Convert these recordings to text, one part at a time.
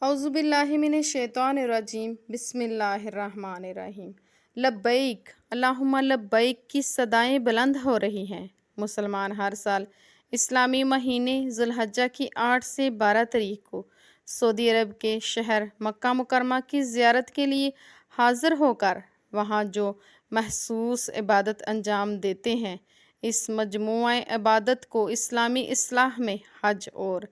औज़ु बिल्लाहि मिनश्शैतानिर्रजीम बिस्मिल्लाहिर्रहमानिर्रहीम। लब्बैक अल्लाहुम्मा लब्बैक की सदाएं बुलंद हो रही हैं। मुसलमान हर साल इस्लामी महीने ज़ुल्हज्जा की 8 से 12 तारीख को सऊदी अरब के शहर मक्का मुकरमा की ज़ियारत के लिए हाज़िर होकर वहाँ जो महसूस इबादत अंजाम देते हैं, इस मजमूआ इबादत को इस्लामी इस्लाह में हज और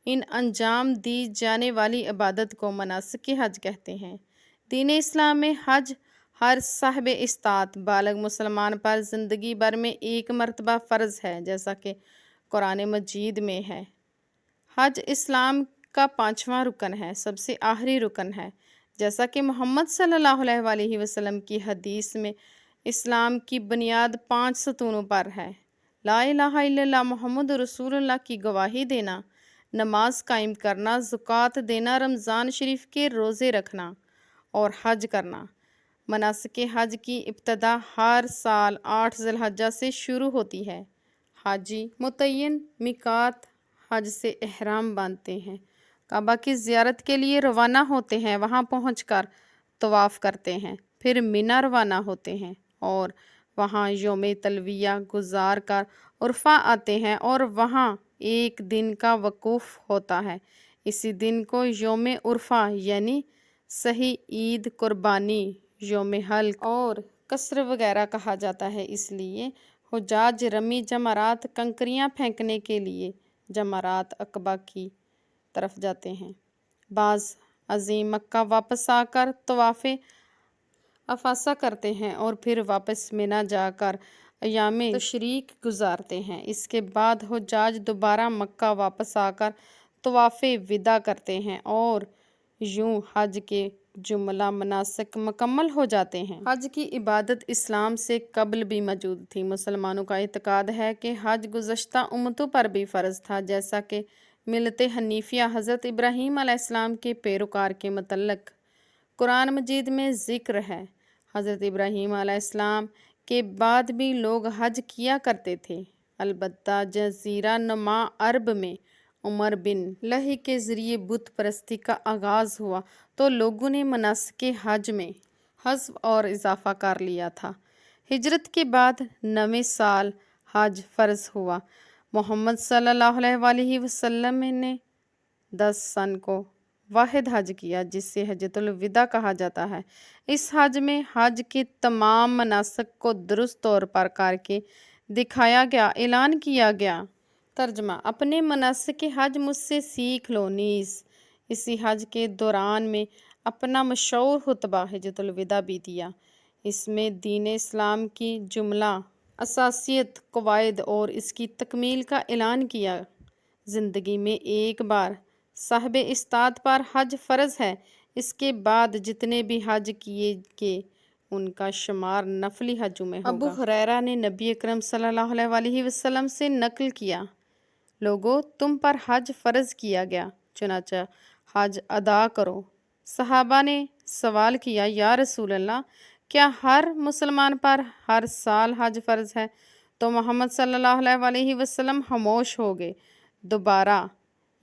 इन अंजाम दी जाने वाली इबादत को मनासिक हज कहते हैं। दीन इस्लाम में हज हर साहिब इस्तात बालग मुसलमान पर ज़िंदगी भर में एक मरतबा फ़र्ज़ है, जैसा कि कुरान मजीद में है। हज इस्लाम का 5वां रुकन है, सबसे आखिरी रुकन है। जैसा कि मोहम्मद सल्लल्लाहु अलैहि वसल्लम की हदीस में इस्लाम की बुनियाद 5 सतूनों पर है। ला इलाहा इल्लल्लाह मुहम्मद रसूलुल्लाह की गवाही देना, नमाज कायम करना, ज़कात देना, रमज़ान शरीफ के रोज़े रखना और हज करना। मनासिक हज की इब्तदा हर साल 8 ज़िलहज्जा से शुरू होती है। हाजी मुतय्यन मिकात हज से इहराम बांधते हैं, काबा की ज़ियारत के लिए रवाना होते हैं, वहाँ पहुंचकर तवाफ़ करते हैं, फिर मिना रवाना होते हैं और वहाँ यौम तलविया गुजार कर उर्फ़ा आते हैं और वहाँ एक दिन का वकूफ़ होता है। इसी दिन को यौम उर्फ़ा यानी सही ईद, कुर्बानी, यौम हल्क और कसर वगैरह कहा जाता है। इसलिए हुजाज रमी जमरात कंकरियाँ फेंकने के लिए जमरात अकबा की तरफ जाते हैं। बाज़ अज़ीम मक्का वापस आकर तवाफ़े अफासा करते हैं और फिर वापस मिना जाकर अयामे तशरीक गुजारते हैं। इसके बाद हुज्जाज दोबारा मक्का वापस आकर तवाफ़े विदा करते हैं और यूं हज के जुमला मनासिक मुकम्मल हो जाते हैं। हज की इबादत इस्लाम से कबल भी मौजूद थी। मुसलमानों का इत्क़ाद है कि हज गुज़श्ता उम्मतों पर भी फ़र्ज़ था, जैसा कि मिलते हनीफिया हज़रत इब्राहीम अलैहिस्सलाम के पैरोकार के मतलब कुरान मजीद में ज़िक्र है। हज़रत इब्राहीम अलैहिस्सलाम के बाद भी लोग हज किया करते थे। अलबत्ता जज़ीरा नुमा अरब में उमर बिन लही के ज़रिए बुत परस्ती का आगाज़ हुआ तो लोगों ने मनासिक हज में हज़्व और इजाफ़ा कर लिया था। हिजरत के बाद 9वें साल हज फ़र्ज़ हुआ। मोहम्मद सल्लल्लाहु अलैहि वसल्लम ने 10 सन को वाहिद हज किया, जिससे हजतुल विदा कहा जाता है। इस हज में हज के तमाम मनासिक को दुरुस्त तौर पर करके दिखाया गया, ऐलान किया गया। तर्जमा अपने मनासिक हज मुझसे सीख लो नीज़ इसी हज के दौरान में अपना मशहूर खुतबा हजतुल विदा भी दिया। इसमें दीन इस्लाम की जुमला असासियत, कवायद और इसकी तकमील का ऐलान किया। ज़िंदगी में एक बार साहिब इस्तात पर हज फ़र्ज़ है। इसके बाद जितने भी हज किए के उनका शुमार नफली हजों में होगा। अबू हुरैरा ने नबी अकरम सल्लल्लाहु अलैहि वसल्लम से नकल किया, लोगो तुम पर हज फ़र्ज़ किया गया, चुनाचा हज अदा करो। सहाबा ने सवाल किया, या रसूल अल्लाह, क्या हर मुसलमान पर हर साल हज फ़र्ज़ है? तो मोहम्मद सल्लल्लाहु अलैहि वसल्लम खामोश हो गए। दोबारा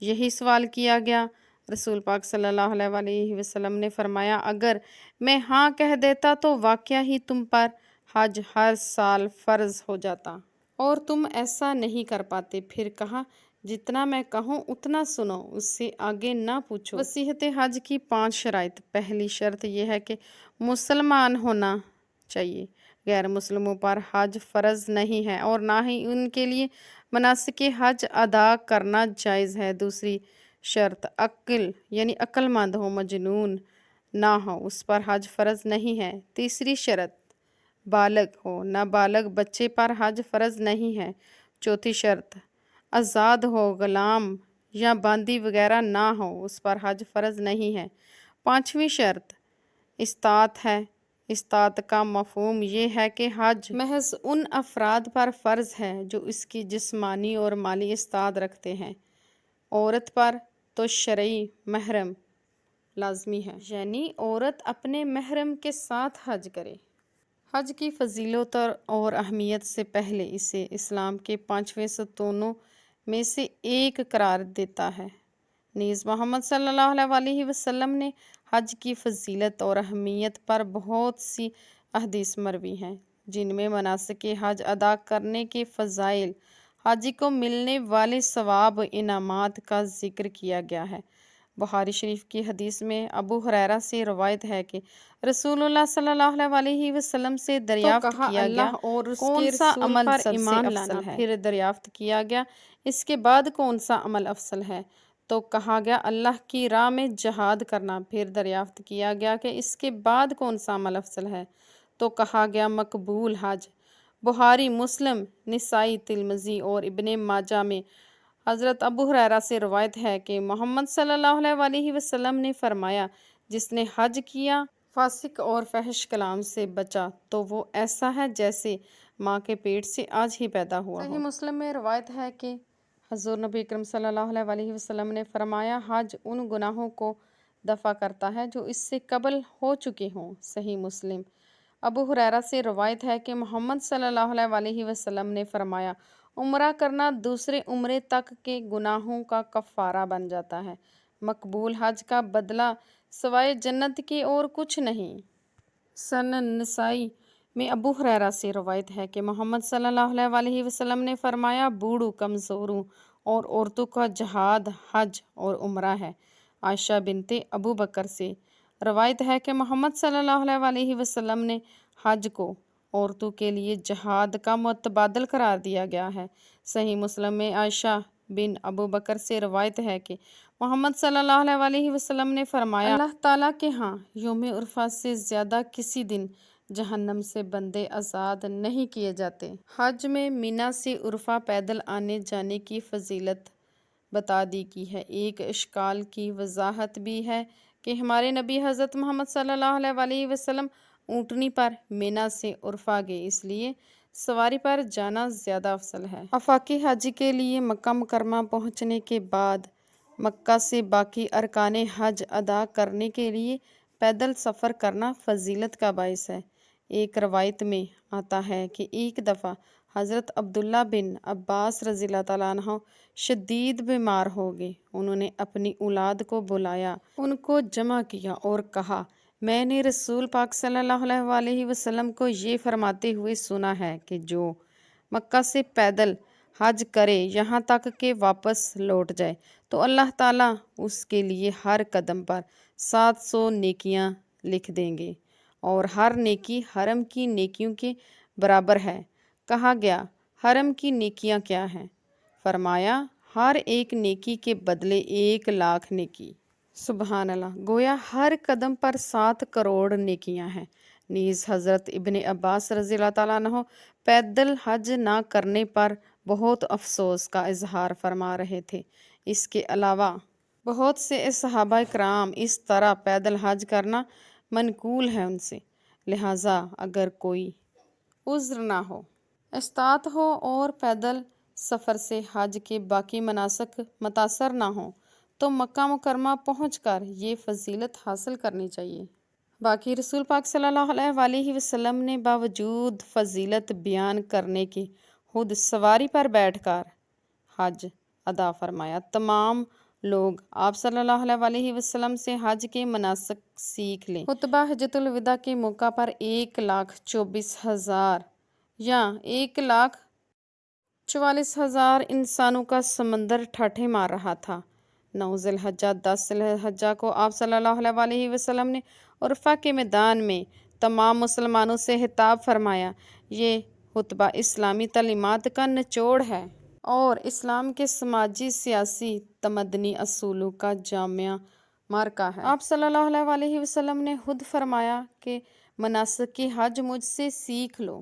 यही सवाल किया गया। रसूल पाक सल्लल्लाहु अलैहि वसल्लम ने फरमाया, अगर मैं हाँ कह देता तो वाक़या ही तुम पर हज हर साल फ़र्ज़ हो जाता और तुम ऐसा नहीं कर पाते। फिर कहा, जितना मैं कहूँ उतना सुनो, उससे आगे ना पूछो। वसीयत हज की 5 शराइत। पहली शर्त यह है कि मुसलमान होना चाहिए। गैर मुस्लिमों पर हज फ़र्ज़ नहीं है और ना ही उनके लिए मनासिक हज अदा करना जायज़ है। दूसरी शर्त अक्ल यानी अक्लमंद हो, मजनून ना हो, उस पर हज फ़र्ज़ नहीं है। तीसरी शर्त बालग हो, नाबालग बच्चे पर हज फ़र्ज़ नहीं है। चौथी शर्त आज़ाद हो, ग़ुलाम या बांदी वगैरह ना हो, उस पर हज फ़र्ज़ नहीं है। पाँचवीं शर्त इस्तात है। इस्तात का मफ़हूम ये है कि हज महज उन अफराद पर फ़र्ज़ है जो इसकी जिस्मानी और माली इस्तात रखते हैं। औरत पर तो शरई महरम लाजमी है, यानी औरत अपने महरम के साथ हज करे। हज की फजीलत और अहमियत से पहले इसे इस्लाम के 5वें सतूनों में से एक करार देता है। نیز محمد صلی اللہ علیہ وسلم نے حج کی فضیلت اور اہمیت پر بہت سی احادیث مروی ہیں، جن میں مناسک حج ادا کرنے کے فضائل، حاجی کو ملنے والے ثواب و انعامات کا ذکر کیا گیا ہے۔ بخاری شریف کی حدیث میں ابو ہریرہ سے روایت ہے کہ رسول اللہ صلی اللہ علیہ وسلم سے دریافت کیا گیا اور اس کون کے سا رسول عمل پر سب سے ایمان افضل لانا ہے؟ ہے۔ پھر دریافت کیا گیا اس کے بعد کون سا عمل افضل ہے؟ تو کہا گیا اللہ کی راہ میں جہاد کرنا۔ پھر دریافت کیا گیا کہ اس کے بعد کون سا عمل افضل ہے؟ تو کہا گیا مقبول حج۔ بخاری، مسلم، نسائی، ترمذی اور ابن ماجہ میں حضرت ابو ہریرہ سے روایت ہے کہ محمد صلی اللہ علیہ وسلم نے فرمایا، جس نے حج کیا، فاسق اور فحش کلام سے بچا، تو وہ ایسا ہے جیسے ماں کے پیٹ سے آج ہی پیدا ہوا ہو۔ صحیح مسلم میں روایت ہے کہ حضور نبی اکرم صلی اللہ علیہ وسلم نے فرمایا، حج ان گناہوں کو دفع کرتا ہے جو اس سے قبل ہو چکے ہوں۔ صحیح مسلم۔ ابو ہریرہ سے روایت ہے کہ محمد صلی اللہ علیہ وسلم نے فرمایا، عمرہ کرنا دوسرے عمرے تک کے گناہوں کا کفارہ بن جاتا ہے۔ مقبول حج کا بدلہ سوائے جنت کے اور کچھ نہیں۔ سنن نسائی میں ابو ہریرہ سے روایت ہے کہ محمد صلی اللہ علیہ وسلم نے فرمایا، بوڑھوں، کمزوروں اور عورتوں کا جہاد حج اور عمرہ ہے۔ عائشہ بنت ابو بکر سے روایت ہے کہ محمد صلی اللہ علیہ وسلم نے حج کو عورتوں کے لیے جہاد کا متبادل قرار دیا گیا ہے۔ صحیح مسلم میں عائشہ بن ابو بکر سے روایت ہے کہ محمد صلی اللہ علیہ وسلم نے فرمایا، اللہ تعالیٰ کے ہاں یوم عرفہ سے زیادہ کسی دن جہنم سے بندے آزاد نہیں کیے جاتے۔ حج میں مینا سے عرفہ پیدل آنے جانے کی فضیلت بتا دی گئی ہے۔ ایک اشکال کی وضاحت بھی ہے کہ ہمارے نبی حضرت محمد صلی اللہ علیہ وسلم اونٹنی پر مینا سے عرفہ گئے، اس لیے سواری پر جانا زیادہ افضل ہے۔ آفاقی حج کے لیے مکہ مکرمہ پہنچنے کے بعد مکہ سے باقی ارکان حج ادا کرنے کے لیے پیدل سفر کرنا فضیلت کا باعث ہے۔ ایک روایت میں آتا ہے کہ ایک دفعہ حضرت عبداللہ بن عباس رضی اللہ تعالیٰ عنہ شدید بیمار ہو گئے۔ انہوں نے اپنی اولاد کو بلایا، ان کو جمع کیا اور کہا، میں نے رسول پاک صلی اللہ علیہ وسلم کو یہ فرماتے ہوئے سنا ہے کہ جو مکہ سے پیدل حج کرے یہاں تک کہ واپس لوٹ جائے تو اللہ تعالیٰ اس کے لیے ہر قدم پر 700 نیکیاں لکھ دیں گے، اور ہر نیکی حرم کی نیکیوں کے برابر ہے۔ کہا گیا، حرم کی نیکیاں کیا ہیں؟ فرمایا، ہر ایک نیکی کے بدلے 1,00,000 نیکی۔ سبحان اللہ! گویا ہر قدم پر 7 کروڑ نیکیاں ہیں۔ نیز حضرت ابن عباس رضی اللہ تعالیٰ عنہ پیدل حج نہ کرنے پر بہت افسوس کا اظہار فرما رہے تھے۔ اس کے علاوہ بہت سے صحابہ کرام اس طرح پیدل حج کرنا منقول ہے ان سے، لہٰذا اگر کوئی عذر نہ ہو، استطاعت ہو اور پیدل سفر سے حج کے باقی مناسک متاثر نہ ہوں تو مکہ مکرمہ پہنچ کر یہ فضیلت حاصل کرنی چاہیے۔ باقی رسول پاک صلی اللہ علیہ وسلم نے باوجود فضیلت بیان کرنے کے خود سواری پر بیٹھ کر حج ادا فرمایا۔ تمام لوگ آپ صلی اللہ علیہ وسلم سے حج کے مناسک سیکھ لیں۔ خطبہ حجۃ الوداع کے موقع پر 1,24,000 یا 1,44,000 انسانوں کا سمندر ٹھاٹھے مار رہا تھا۔ 9 ذی الحجہ 10 ذی الحجہ کو آپ صلی اللہ علیہ وسلم نے عرفہ کے میدان میں تمام مسلمانوں سے خطاب فرمایا۔ یہ خطبہ اسلامی تعلیمات کا نچوڑ ہے اور اسلام کے سماجی، سیاسی، تمدنی اصولوں کا جامع مرکہ ہے۔ آپ صلی اللہ علیہ وسلم نے خود فرمایا کہ مناسک حج مجھ سے سیکھ لو۔